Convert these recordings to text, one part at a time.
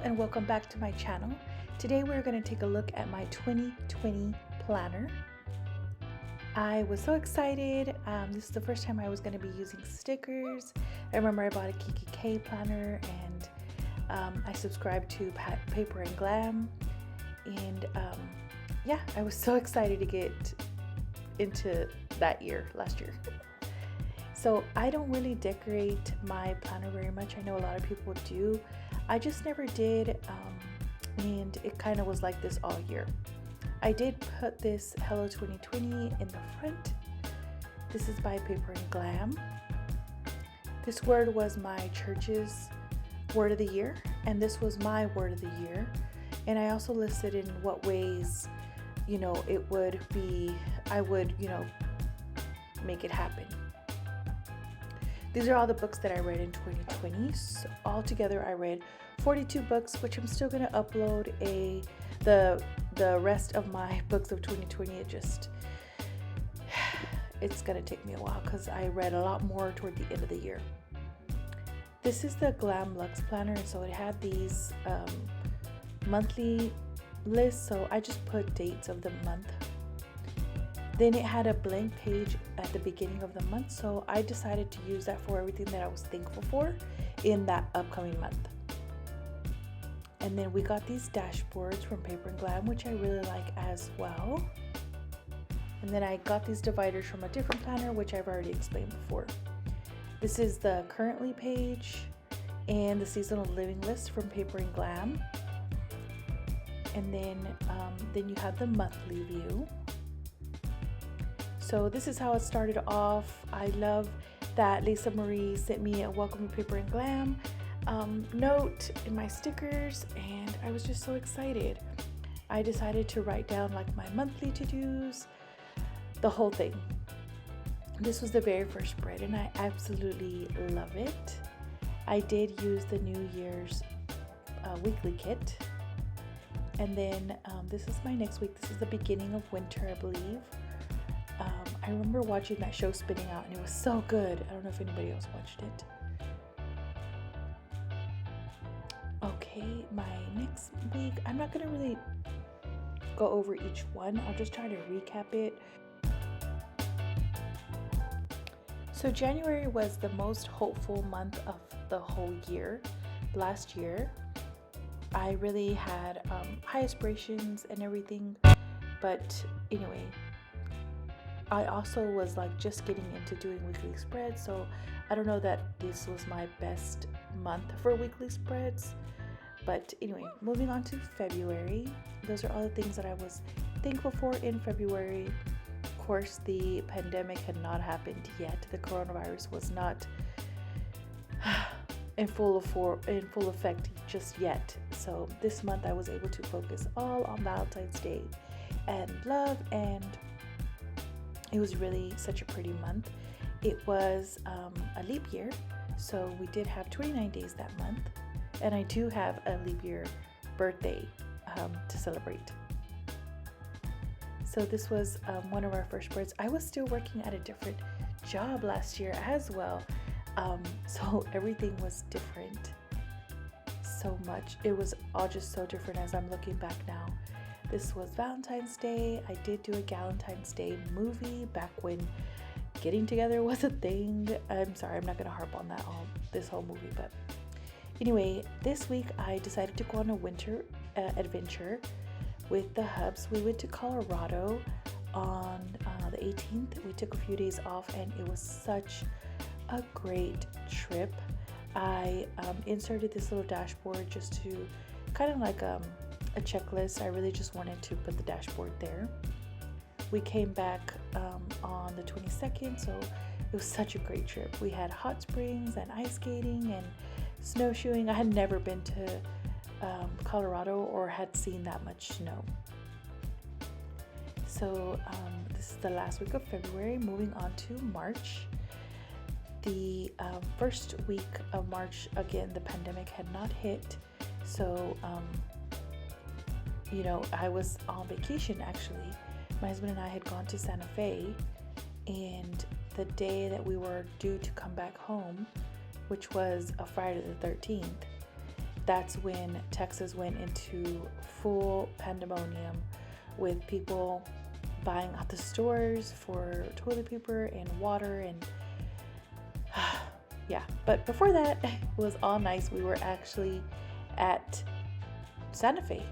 and welcome back to my channel. Today we're going to take a look at my 2020 planner. I was so excited. This is the first time I was going to be using stickers. I remember I bought a Kikki K planner and I subscribed to Paper Glam, and yeah, I was so excited to get into that last year. So I don't really decorate my planner very much. I know a lot of people do. I just never did, and it kind of was like this all year. I did put this Hello 2020 in the front. This is by Paper Glam. This word was my church's word of the year, and this was my word of the year. And I also listed in what ways, it would be, I would, make it happen. These are all the books that I read in 2020. So altogether, I read 42 books, which I'm still going to upload the rest of my books of 2020. It's going to take me a while because I read a lot more toward the end of the year. This is the Glam Lux Planner, and so it had these monthly lists, so I just put dates of the month. Then it had a blank page at the beginning of the month, so I decided to use that for everything that I was thankful for in that upcoming month. And then we got these dashboards from Paper Glam, which I really like as well. And then I got these dividers from a different planner, which I've already explained before. This is the currently page and the seasonal living list from Paper Glam. And then you have the monthly view. So this is how it started off. I love that Lisa Marie sent me a welcome to Paper Glam note in my stickers, and I was just so excited. I decided to write down like my monthly to-dos, the whole thing. This was the very first spread, and I absolutely love it. I did use the New Year's weekly kit. And then this is my next week. This is the beginning of winter, I believe. I remember watching that show Spinning Out, and it was so good. I don't know if anybody else watched it. Okay, my next week, I'm not going to really go over each one. I'll just try to recap it. So January was the most hopeful month of the whole year. Last year, I really had high aspirations and everything, but anyway, I also was like just getting into doing weekly spreads, so I don't know that this was my best month for weekly spreads. But anyway, moving on to February, those are all the things that I was thankful for in February. Of course, the pandemic had not happened yet. The coronavirus was not in full effect just yet. So this month I was able to focus all on Valentine's Day and love, and it was really such a pretty month. It was a leap year, so we did have 29 days that month, and I do have a leap year birthday to celebrate. So this was one of our first spreads. I was still working at a different job last year as well, so everything was different so much. It was all just so different as I'm looking back now. This was Valentine's Day. I did do a Galentine's Day movie back when getting together was a thing. I'm sorry, I'm not going to harp on this whole movie, but anyway, this week I decided to go on a winter adventure with the hubs. We went to Colorado on the 18th. We took a few days off, and it was such a great trip. I inserted this little dashboard just to kind of like a checklist. I really just wanted to put the dashboard there. We came back on the 22nd, so it was such a great trip. We had hot springs and ice skating and snowshoeing. I had never been to Colorado or had seen that much snow. So this is the last week of February. Moving on to March. The first week of March, again, the pandemic had not hit, so I was on vacation actually. My husband and I had gone to Santa Fe, and the day that we were due to come back home, which was a Friday the 13th, that's when Texas went into full pandemonium with people buying out the stores for toilet paper and water and yeah. But before that, it was all nice. We were actually at Santa Fe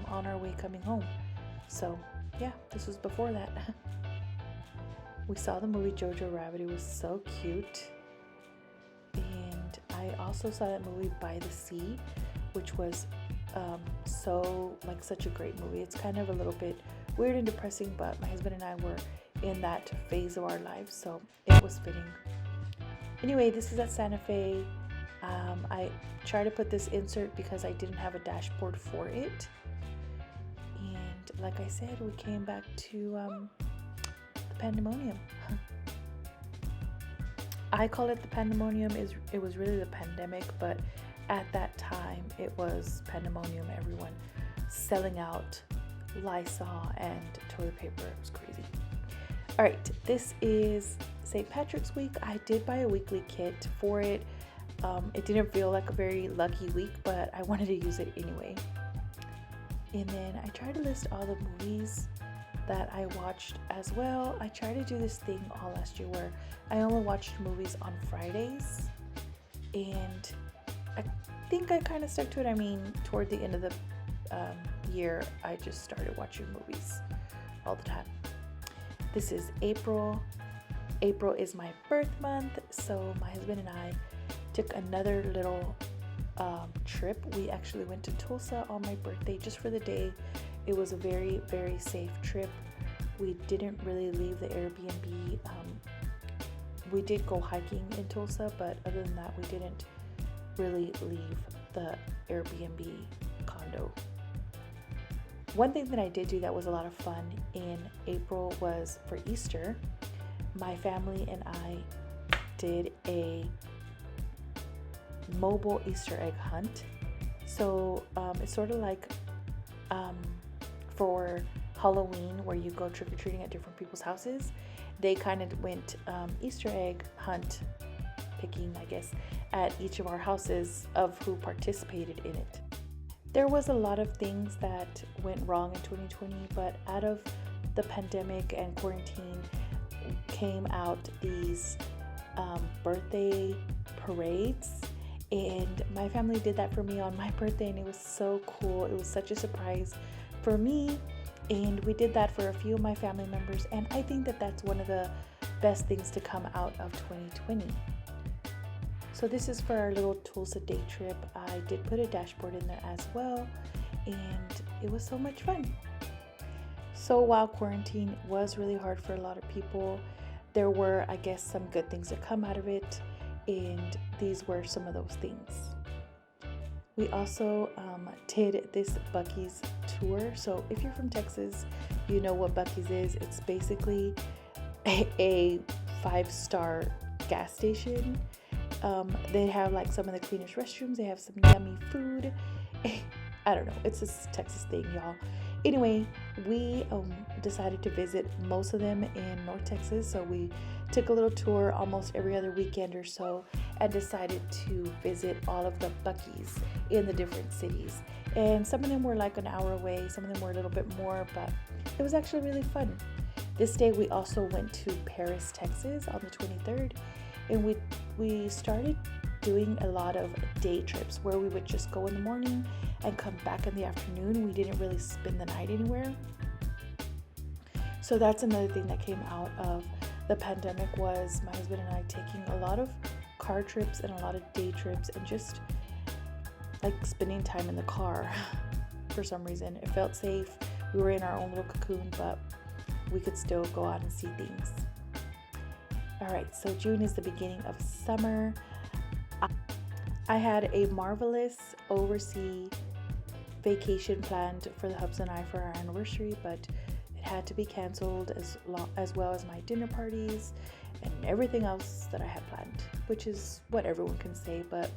on our way coming home. So yeah, this was before that. We saw the movie Jojo Rabbit. It was so cute. And I also saw that movie By the Sea, which was such a great movie. It's kind of a little bit weird and depressing, but my husband and I were in that phase of our lives, so it was fitting. Anyway, this is at Santa Fe. I tried to put this insert because I didn't have a dashboard for it. And like I said, we came back to the pandemonium. I call it the pandemonium. It was really the pandemic, but at that time it was pandemonium. Everyone selling out Lysol and toilet paper. It was crazy. All right, this is St. Patrick's week. I did buy a weekly kit for it. It didn't feel like a very lucky week, but I wanted to use it anyway. And then I tried to list all the movies that I watched as well. I tried to do this thing all last year where I only watched movies on Fridays, and I think I kind of stuck to it. I mean, toward the end of the year, I just started watching movies all the time. This is April. April is my birth month, so my husband and I took another little trip. We actually went to Tulsa on my birthday just for the day. It was a very, very safe trip. We didn't really leave the Airbnb. We did go hiking in Tulsa, but other than that, we didn't really leave the Airbnb condo. One thing that I did do that was a lot of fun in April was for Easter, my family and I did a mobile Easter egg hunt. So it's sort of like for Halloween where you go trick-or-treating at different people's houses. They kind of went Easter egg hunt picking, I guess, at each of our houses of who participated in it. There was a lot of things that went wrong in 2020, but out of the pandemic and quarantine came out these birthday parades, and my family did that for me on my birthday, and it was so cool. It was such a surprise for me, and we did that for a few of my family members, and I think that that's one of the best things to come out of 2020. So this is for our little Tulsa day trip. I did put a dashboard in there as well, and it was so much fun. So while quarantine was really hard for a lot of people, there were, I guess, some good things that come out of it, and these were some of those things. We also did this Buc-ee's tour. So if you're from Texas, you know what Buc-ee's is. It's basically a 5-star gas station. They have like some of the cleanest restrooms. They have some yummy food. I don't know. It's a Texas thing, y'all. Anyway, we decided to visit most of them in North Texas. So we took a little tour almost every other weekend or so and decided to visit all of the Buc-ee's in the different cities. And some of them were like an hour away. Some of them were a little bit more, but it was actually really fun. This day we also went to Paris, Texas on the 23rd. And we started doing a lot of day trips where we would just go in the morning and come back in the afternoon. We didn't really spend the night anywhere. So that's another thing that came out of the pandemic, was my husband and I taking a lot of car trips and a lot of day trips and just like spending time in the car. For some reason, it felt safe. We were in our own little cocoon, but we could still go out and see things. All right, so June is the beginning of summer. I had a marvelous overseas vacation planned for the hubs and I for our anniversary, but it had to be canceled, as well as my dinner parties and everything else that I had planned, which is what everyone can say, but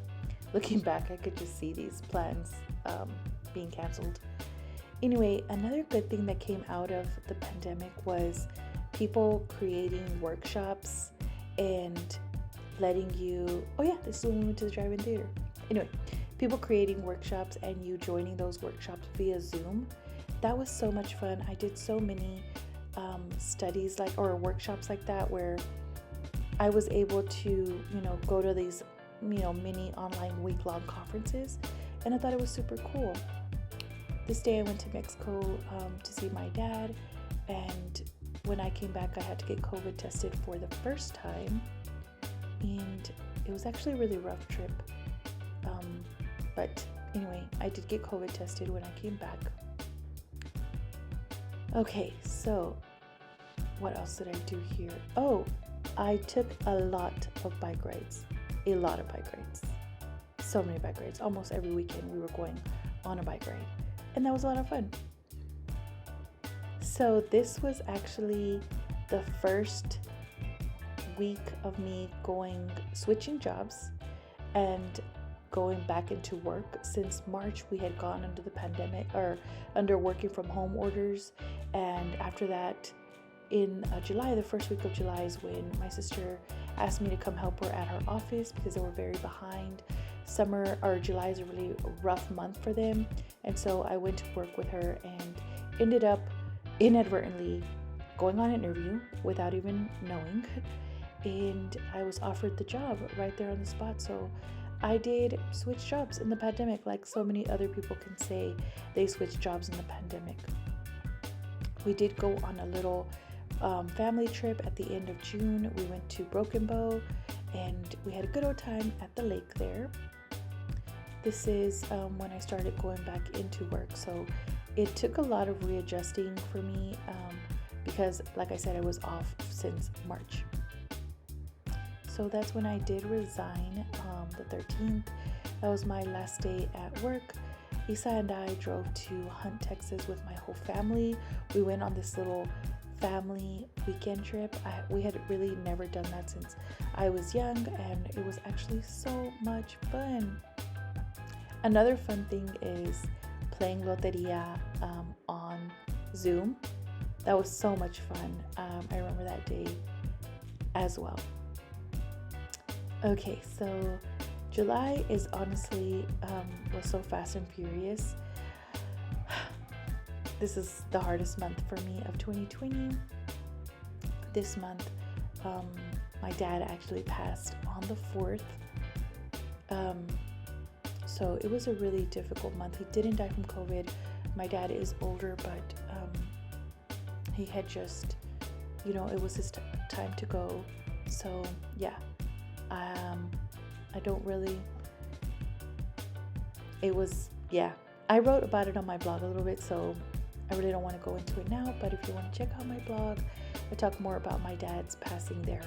looking back, I could just see these plans being canceled. Anyway, another good thing that came out of the pandemic was people creating workshops and letting you, oh yeah, this is when we went to the drive-in theater. Anyway, people creating workshops and you joining those workshops via Zoom. That was so much fun. I did so many studies or workshops like that where I was able to, go to these, mini online week-long conferences, and I thought it was super cool. This day I went to Mexico to see my dad, and when I came back I had to get COVID tested for the first time, and it was actually a really rough trip. But anyway, I did get COVID tested when I came back. Okay, so what else did I do here? Oh, I took a lot of bike rides. A lot of bike rides. So many bike rides. Almost every weekend we were going on a bike ride. And that was a lot of fun. So this was actually the first week of me switching jobs and going back into work. Since March we had gone under the pandemic or under working from home orders, and after that in July, the first week of July is when my sister asked me to come help her at her office because they were very behind. Summer or July is a really rough month for them, and so I went to work with her and ended up inadvertently going on an interview without even knowing, and I was offered the job right there on the spot. So I did switch jobs in the pandemic, like so many other people can say they switched jobs in the pandemic. We did go on a little family trip at the end of June. We went to Broken Bow and we had a good old time at the lake there. This is when I started going back into work, so it took a lot of readjusting for me because, like I said, I was off since March. So that's when I did resign, the 13th. That was my last day at work. Isa and I drove to Hunt, Texas with my whole family. We went on this little family weekend trip. We had really never done that since I was young, and it was actually so much fun. Another fun thing is playing Loteria on Zoom. That was so much fun. I remember that day as well. Okay, so July is honestly was so fast and furious. This is the hardest month for me of 2020. This month, my dad actually passed on the 4th. So it was a really difficult month. He didn't die from COVID. My dad is older, but he had just, it was his time to go. So yeah. I don't really, I wrote about it on my blog a little bit, so I really don't want to go into it now, but if you want to check out my blog, I talk more about my dad's passing there.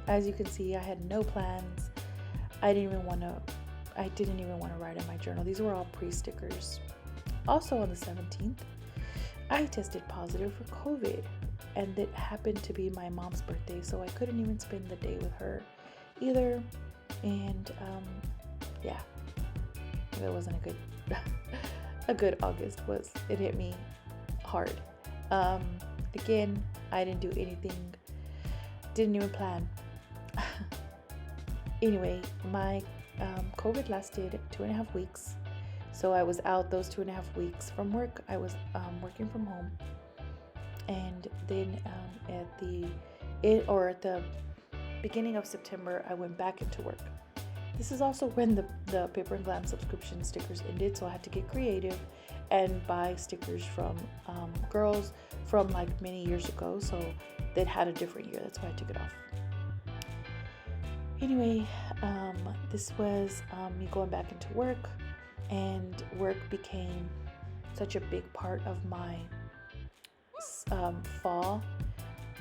As you can see, I had no plans. I didn't even want to write in my journal. These were all pre-stickers. Also on the 17th, I tested positive for COVID, and it happened to be my mom's birthday, so I couldn't even spend the day with her either. And it wasn't a good August. It hit me hard. Again, I didn't do anything, didn't even plan. Anyway, my COVID lasted 2.5 weeks, so I was out those 2.5 weeks from work. I was working from home, and then at the beginning of September, I went back into work. This is also when the Paper Glam subscription stickers ended, so I had to get creative and buy stickers from girls from like many years ago, so they'd had a different year. That's why I took it off. Anyway, this was me going back into work, and work became such a big part of my fall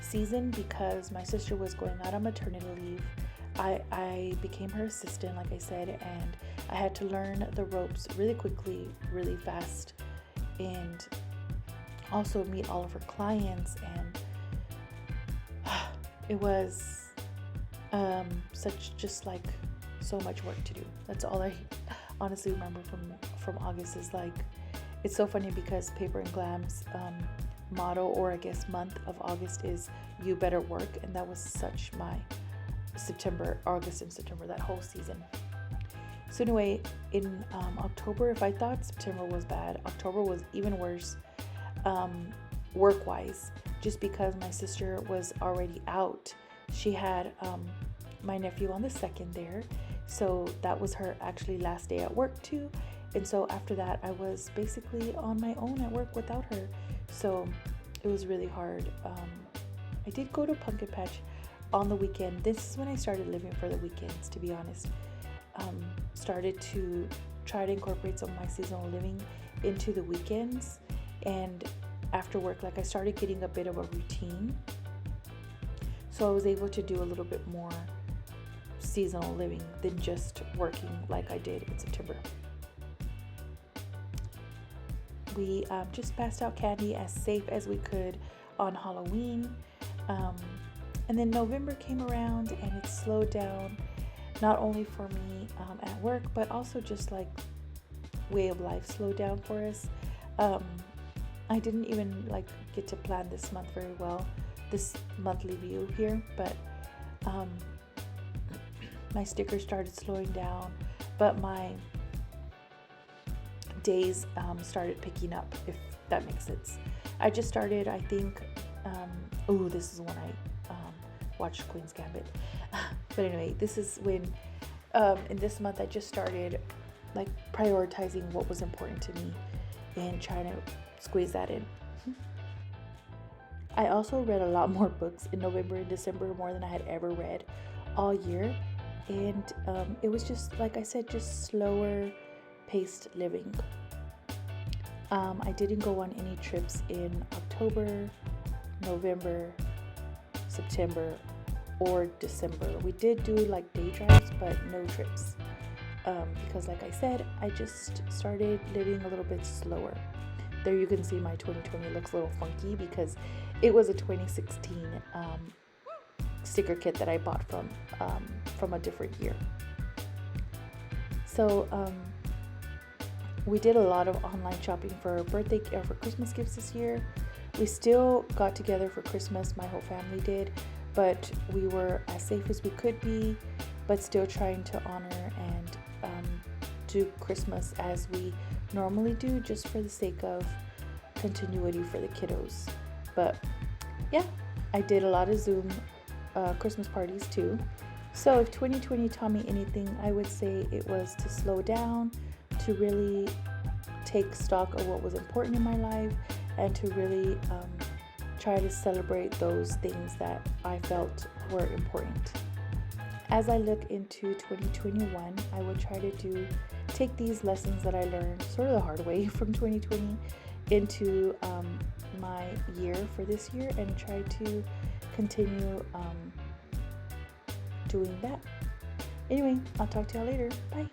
season because my sister was going out on maternity leave. I became her assistant, like I said, and I had to learn the ropes really quickly, really fast, and also meet all of her clients, and it was so much work to do. That's all I honestly remember from August. Is like, it's so funny because Paper and Glam's motto, or I guess month of August, is you better work, and that was such my August and September, that whole season. So anyway, in October, if I thought September was bad, October was even worse, work-wise, just because my sister was already out. She had my nephew on the 2nd there, so that was her actually last day at work too. And so after that, I was basically on my own at work without her. So it was really hard. I did go to Pumpkin Patch on the weekend. This is when I started living for the weekends, to be honest. Started to try to incorporate some of my seasonal living into the weekends. And after work, like, I started getting a bit of a routine. So I was able to do a little bit more seasonal living than just working like I did in September. We just passed out candy as safe as we could on Halloween. And then November came around and it slowed down, not only for me at work, but also just like way of life slowed down for us. I didn't even like get to plan this month very well, this monthly view here, but my stickers started slowing down, but my days started picking up, if that makes sense. I just started, I think, this is when I watched Queen's Gambit. But anyway, this is when in this month I just started like prioritizing what was important to me and trying to squeeze that in. I also read a lot more books in November and December, more than I had ever read all year. And it was just, like I said, just slower paced living. I didn't go on any trips in October, November, September, or December. We did do like day drives, but no trips. Because like I said, I just started living a little bit slower. There you can see my 2020 looks a little funky because it was a 2016 sticker kit that I bought from a different year. So we did a lot of online shopping for birthday or for Christmas gifts this year. We still got together for Christmas, my whole family did, but we were as safe as we could be, but still trying to honor and do Christmas as we normally do, just for the sake of continuity for the kiddos. But yeah, I did a lot of Zoom Christmas parties too. So if 2020 taught me anything, I would say it was to slow down, to really take stock of what was important in my life, and to really try to celebrate those things that I felt were important. As I look into 2021, I will try to take these lessons that I learned sort of the hard way from 2020 into my year for this year and try to continue doing that. Anyway, I'll talk to y'all later. Bye.